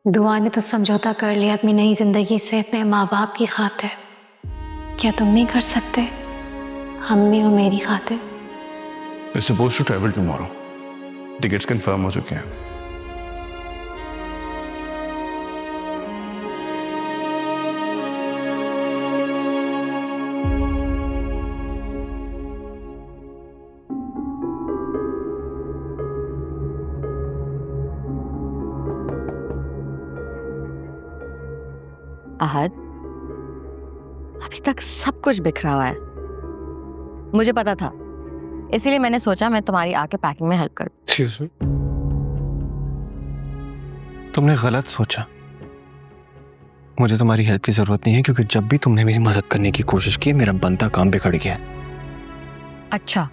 दुआ ने तो समझौता कर लिया अपनी नई जिंदगी से अपने माँ बाप की खातिर। क्या तुम नहीं कर सकते अम्मी और मेरी खातिर? It's supposed to travel tomorrow. Tickets confirm हो चुके हैं। अहद, अभी तक सब कुछ बिखरा हुआ है। मुझे पता था, इसीलिए मैंने सोचा मैं तुम्हारी आके पैकिंग में हेल्प कर। Excuse me? तुमने गलत सोचा। मुझे तुम्हारी हेल्प की जरूरत नहीं है, क्योंकि जब भी तुमने मेरी मदद करने की कोशिश की मेरा बनता काम बिगड़ गया। अच्छा,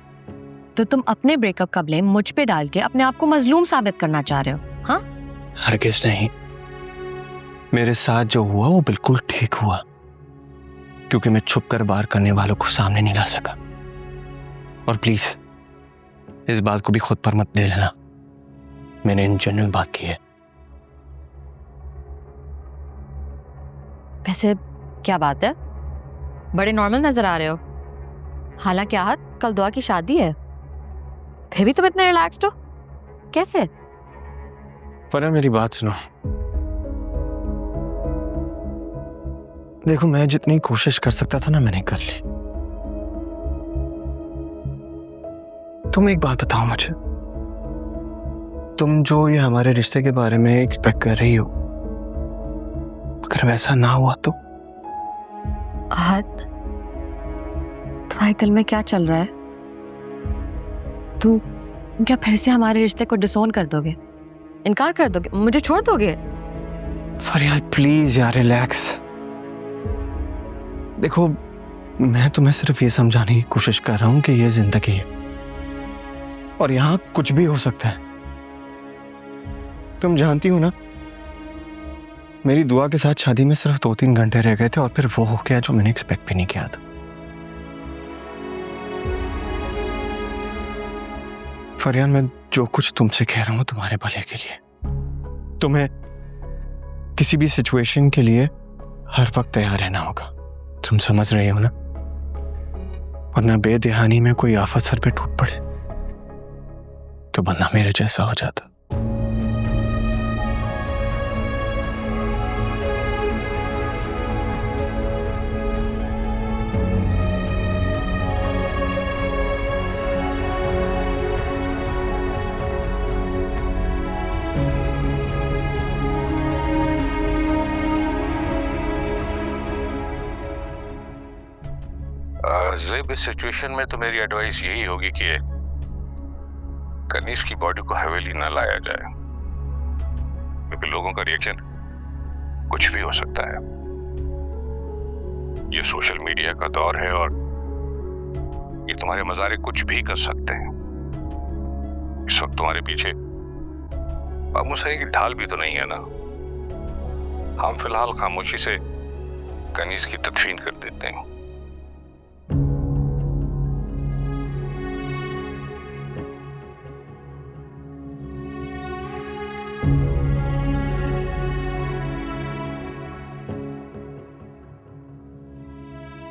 तो तुम अपने ब्रेकअप का ब्लेम मुझ पे डाल के अपने आप को मजलूम साबित करना चाह रहे हो? हाँ? हरगिज़ नहीं। मेरे साथ जो हुआ वो बिल्कुल ठीक हुआ, क्योंकि मैं छुप कर वार करने वालों को सामने नहीं ला सका। और प्लीज इस बात को भी खुद पर मत ले लेना, मैंने इन जनरल बात की है। वैसे क्या बात है, बड़े नॉर्मल नजर आ रहे हो। हालांकि आहत, कल दुआ की शादी है, फिर भी तुम इतने रिलैक्स्ड हो, कैसे? पर मेरी बात सुनो। देखो, मैं जितनी कोशिश कर सकता था ना मैंने कर ली। तुम एक बात बताओ मुझे, तुम जो ये हमारे रिश्ते के बारे में एक्सपेक्ट कर रही हो, अगर वैसा ना हुआ तो? आहत, तुम्हारे दिल में क्या चल रहा है? तू क्या फिर से हमारे रिश्ते को डिसोन कर दोगे, इनकार कर दोगे, मुझे छोड़ दोगे? फरियाल प्लीज यार, रिलैक्स। देखो, मैं तुम्हें सिर्फ ये समझाने की कोशिश कर रहा हूं कि ये जिंदगी है और यहां कुछ भी हो सकता है। तुम जानती हो ना, मेरी दुआ के साथ शादी में सिर्फ 2-3 घंटे रह गए थे और फिर वो हो गया जो मैंने एक्सपेक्ट भी नहीं किया था। फरियान, मैं जो कुछ तुमसे कह रहा हूं तुम्हारे भले के लिए। तुम्हें किसी भी सिचुएशन के लिए हर वक्त तैयार रहना होगा, तुम समझ रहे हो ना? वरना बेध्यानी में कोई आफत सर पे टूट पड़े तो बंदा मेरे जैसा हो जाता। ज़ेब, इस सिचुएशन में तो मेरी एडवाइस यही होगी कि कनीज की बॉडी को हवेली ना लाया जाए, क्योंकि लोगों का रिएक्शन कुछ भी हो सकता है। ये सोशल मीडिया का दौर है और ये तुम्हारे मजारे कुछ भी कर सकते हैं। इस वक्त तुम्हारे पीछे बामुसाई की ढाल भी तो नहीं है ना। हम फिलहाल खामोशी से कनीज की तदफीन कर देते हैं।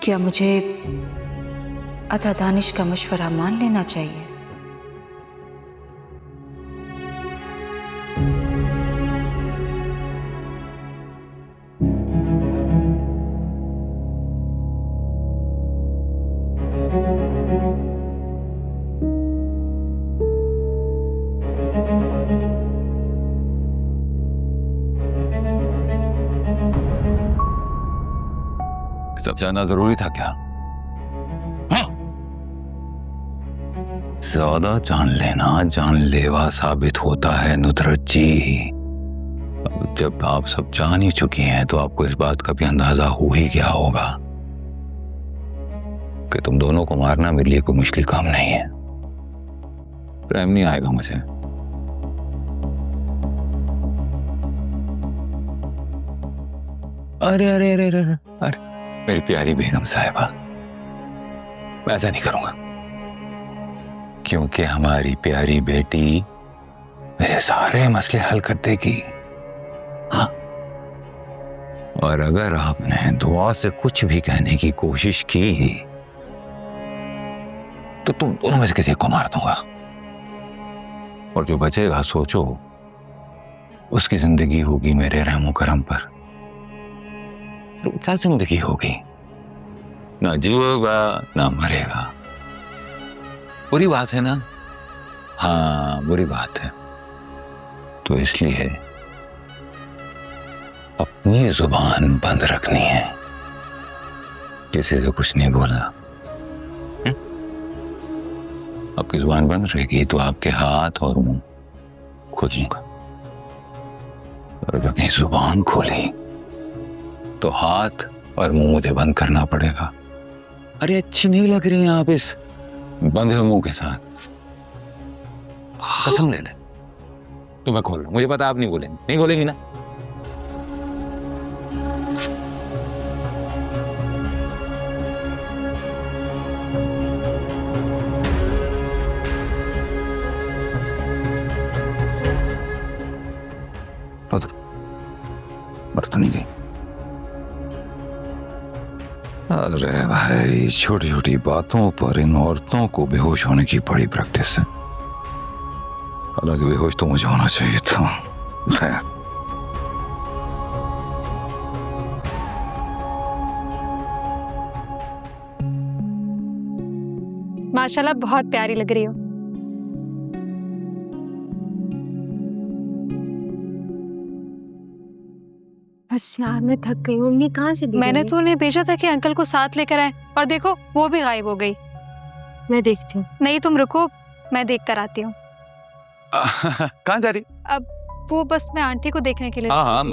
क्या मुझे अता दानिश का मशवरा मान लेना चाहिए? सब जाना जरूरी था क्या? हाँ? ज्यादा जान लेना जानलेवा साबित होता है नुसरत जी। अब जब आप सब जान ही चुकी हैं तो आपको इस बात का भी अंदाजा हो ही गया होगा कि तुम दोनों को मारना मेरे लिए कोई मुश्किल काम नहीं है। प्रेम नहीं आएगा मुझे। अरे अरे अरे अरे अरे मेरी प्यारी बेगम साहिबा, मैं ऐसा नहीं करूंगा, क्योंकि हमारी प्यारी बेटी मेरे सारे मसले हल कर देगी। हाँ, और अगर आपने दुआ से कुछ भी कहने की कोशिश की तो तुम दोनों में से किसी को मार दूंगा, और जो बचेगा सोचो उसकी जिंदगी होगी मेरे रहमो करम पर। तो क्या जिंदगी होगी, ना जीवेगा ना मरेगा। बुरी बात है ना? हाँ बुरी बात है। तो इसलिए अपनी जुबान बंद रखनी है, किसी से कुछ नहीं बोलना। आपकी जुबान बंद रहेगी तो आपके हाथ और मुंह खोल दूंगा, और अगर कहीं जुबान खोली तो हाथ और मुंह मुझे बंद करना पड़ेगा। अरे अच्छी नहीं लग रही हैं आप इस बंधे हुए मुंह के साथ। कसम ले ले तो मैं खोल रहा हूं, मुझे पता आप नहीं बोलेंगे, नहीं बोलेंगी ना? मर तो नहीं गई? अरे भाई, छोटी छोटी बातों पर इन औरतों को बेहोश होने की बड़ी प्रैक्टिस है। हालांकि बेहोश तो मुझे होना चाहिए था। खैर, माशाल्लाह बहुत प्यारी लग रही हो। बस यार मैं थक गई हूँ। मम्मी कहाँ से मैंने तो उन्हें भेजा था कि अंकल को साथ लेकर आए, और देखो वो भी गायब हो गई। मैं देखती हूँ। नहीं तुम रुको, मैं देख कर आती हूँ। कहाँ जा रही? अब वो बस मैं आंटी को देखने के लिए। हाँ,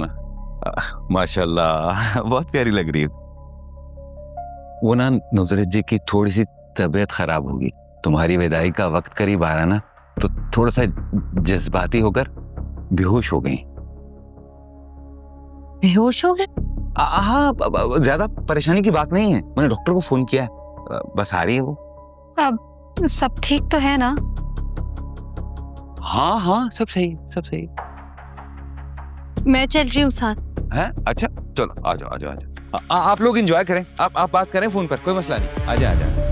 माशाल्लाह बहुत प्यारी लग रही है। वो ना नुसरत जी की थोड़ी सी तबीयत खराब होगी, तुम्हारी विदाई का वक्त करीब आ रहा ना, तो थोड़ा सा जज्बाती होकर बेहोश हो गई। बेहोश हो गए? हाँ, ज्यादा परेशानी की बात नहीं है, मैंने डॉक्टर को फोन किया है, बस आ रही है वो। अब सब ठीक तो है ना? हाँ हाँ, सब सही, सब सही मैं चल रही हूँ साथ। है। अच्छा चलो, आ जाओ आ जाओ आ जाओ। आप लोग एंजॉय करें, आप बात करें फोन पर, कोई मसला नहीं। आ जाए आ जाए।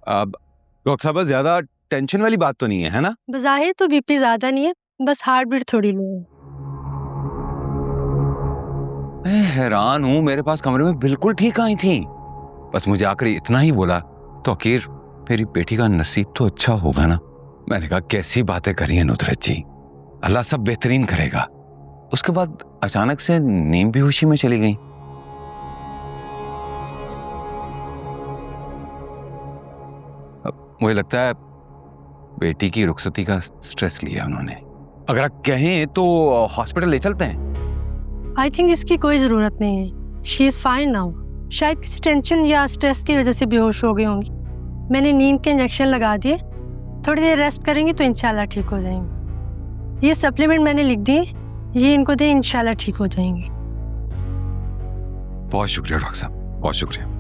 अब डॉक्टर साहब, ज्यादा टेंशन वाली बात तो नहीं है ना? बज़ाहिर तो बीपी ज्यादा नहीं है, बस हार्ट बीट थोड़ी लो है। मैं हैरान हूँ, मेरे पास कमरे में बिल्कुल ठीक आई थी, बस मुझे आकर इतना ही बोला तो आखिर मेरी बेटी का नसीब तो अच्छा होगा ना। मैंने कहा कैसी बातें करी हैं नुसरत जी, अल्लाह सब बेहतरीन करेगा। उसके बाद अचानक से नींद बेहोशी में चली गई। मुझे लगता है बेटी की रुखसती का स्ट्रेस लिया उन्होंने। अगर आप कहें तो हॉस्पिटल ले चलते हैं। आई थिंक इसकी कोई जरूरत नहीं है। She is fine now. शायद किसी टेंशन या स्ट्रेस की वजह से बेहोश हो गई होंगी। मैंने नींद के इंजेक्शन लगा दिए, थोड़ी देर रेस्ट करेंगी तो इंशाल्लाह ठीक हो जाएंगी। ये सप्लीमेंट मैंने लिख दिए, ये इनको दे, इंशाल्लाह ठीक हो जाएंगी। बहुत शुक्रिया डॉक्टर साहब, बहुत शुक्रिया।